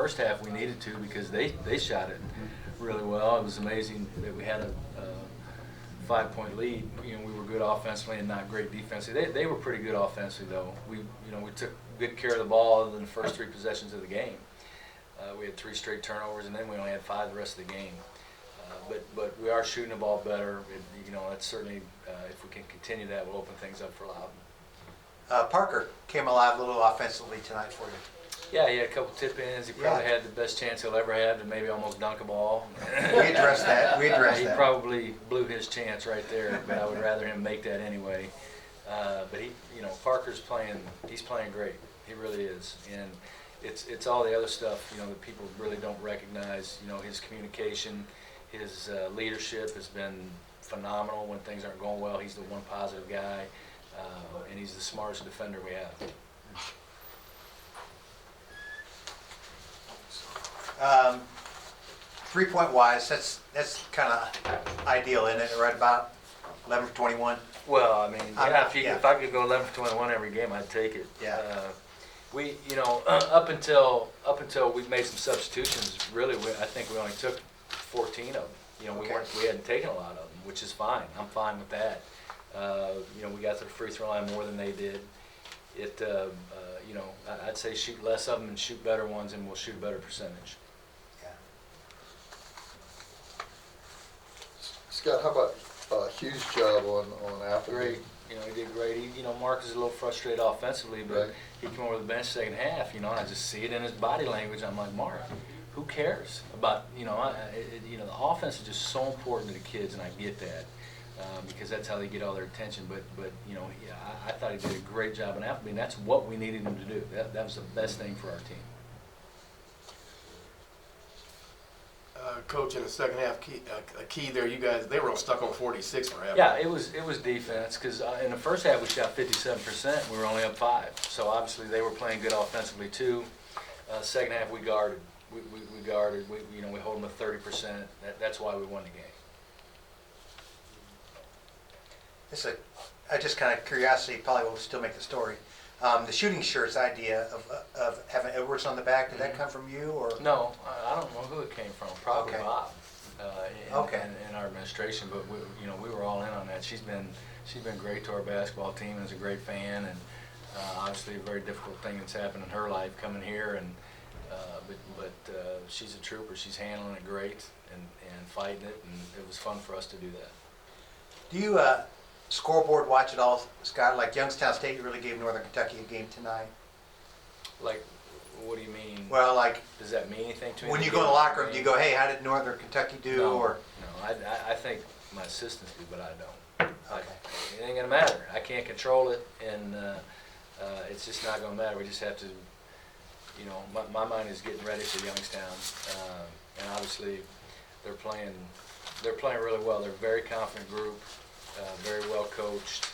first half we needed to because they shot it really well. It was amazing that we had a 5-point lead. We were good offensively and not great defensively. They were pretty good offensively though. We took good care of the ball in the first 3 possessions of the game. We had 3 straight turnovers, and then we only had 5 the rest of the game. But we are shooting the ball better. That's certainly, if we can continue that, we'll open things up for Loudon. Parker came alive a little offensively tonight for you. Yeah, he had a couple tip-ins. He probably had the best chance he'll ever have to maybe almost dunk a ball. We addressed that. He probably blew his chance right there, but I would rather him make that anyway. But Parker's playing. He's playing great. He really is, and it's all the other stuff that people really don't recognize. His communication, his leadership has been phenomenal. When things aren't going well, he's the one positive guy, and he's the smartest defender we have. 3-point wise, that's kind of ideal, isn't it? Right about 11 for 21. Well, I mean, if I could go 11 for 21 every game, I'd take it. Yeah. We, up until we made some substitutions, really, I think we only took 14 of them. We hadn't taken a lot of them, which is fine. I'm fine with that. We got to the free throw line more than they did. I'd say shoot less of them and shoot better ones, and we'll shoot a better percentage. Yeah. Scott, how about Hugh's job on Apple? Great. He did great. Mark is a little frustrated offensively, but Right. he came over the bench second half. And I just see it in his body language. I'm like, Mark, who cares about the offense is just so important to the kids, and I get that because that's how they get all their attention. But I thought he did a great job in Appleby, and that's what we needed him to do. That was the best thing for our team. Coach, in the second half, key there, you guys, they were all stuck on 46 for half. Yeah, it was defense because in the first half we shot 57%. We were only up 5, so obviously they were playing good offensively too. Second half we guarded. We guarded. We hold them at 30%. That's why we won the game. I just kind of curiosity probably will still make the story. The shooting shirts idea of having Edwards on the back, did that come from you or? No, I don't know who it came from. Probably Okay. Bob in our administration, but we were all in on that. She's been great to our basketball team and is a great fan, and obviously a very difficult thing that's happened in her life coming here, and but she's a trooper. She's handling it great and fighting it, and it was fun for us to do that. Do you scoreboard watch it all, Scott? Like Youngstown State, you really gave Northern Kentucky a game tonight. Like, what do you mean? Well, like, does that mean anything to me? when you go in the locker room, do you go, hey, how did Northern Kentucky do? No, I think my assistants do, but I don't. Okay. It ain't gonna matter. I can't control it, and it's just not gonna matter. We just have to, my mind is getting ready for Youngstown, and obviously they're playing really well. They're a very confident group, very well coached,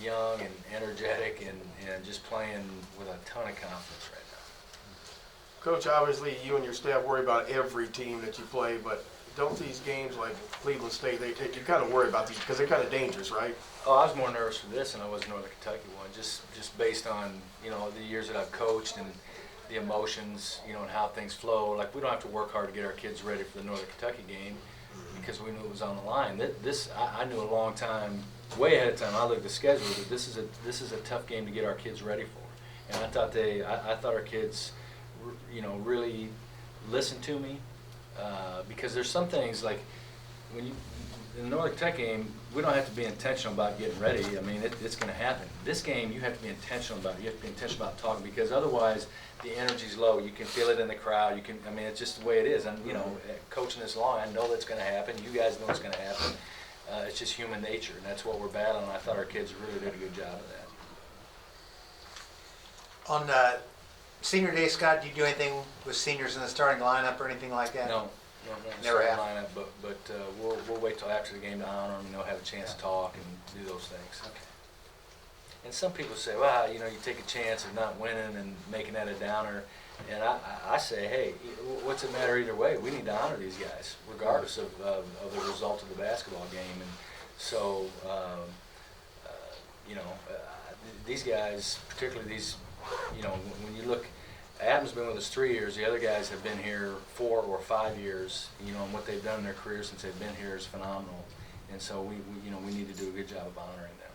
young and energetic, and just playing with a ton of confidence right now. Coach, obviously you and your staff worry about every team that you play, but don't these games like Cleveland State, you kind of worry about these because they're kind of dangerous, right? Oh, I was more nervous for this than I was the Northern Kentucky one, just based on the years that I've coached and the emotions, and how things flow. Like, we don't have to work hard to get our kids ready for the Northern Kentucky game because we knew it was on the line. I knew a long time, way ahead of time. I looked at the schedule that this is a tough game to get our kids ready for, and I thought our kids, really listened to me because there's some things like when in the Northern Kentucky game, we don't have to be intentional about getting ready. I mean, it's going to happen. This game, you have to be intentional about it. You have to be intentional about talking because otherwise the energy's low. You can feel it in the crowd. It's just the way it is. And, coaching this long, I know that's going to happen. You guys know it's going to happen. It's just human nature, and that's what we're battling. I thought our kids really did a good job of that. On senior day, Scott, do you do anything with seniors in the starting lineup or anything like that? No, Never have. lineup, but we'll wait till after the game to honor them, have a chance to talk and do those things. Okay. And some people say, well, you take a chance of not winning and making that a downer. And I say, hey, what's it matter either way? We need to honor these guys, regardless of the result of the basketball game. And so, these guys, particularly these, when you look Adam's been with us 3 years. The other guys have been here 4 or 5 years. You know, and what they've done in their career since they've been here is phenomenal. And so we you know, we need to do a good job of honoring them.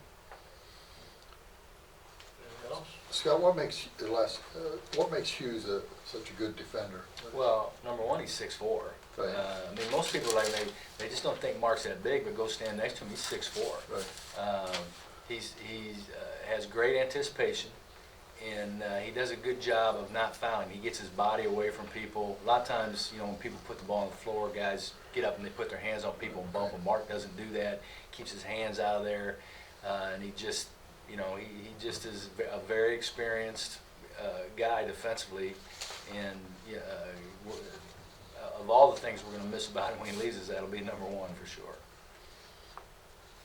Anything else? Scott, what makes Hughes such a good defender? Well, number one, he's 6'4". Right. I mean, most people like they just don't think Mark's that big, but go stand next to him. He's 6'4". Right. He's has great anticipation, and he does a good job of not fouling. He gets his body away from people. A lot of times, you know, when people put the ball on the floor, guys get up and they put their hands on people and bump them. Mark doesn't do that. Keeps his hands out of there, and he just, you know, he just is a very experienced guy defensively, and of all the things we're going to miss about him when he leaves us, that'll be number one for sure.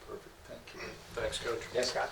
Perfect, thank you. Thanks, Coach. Yes, Scott.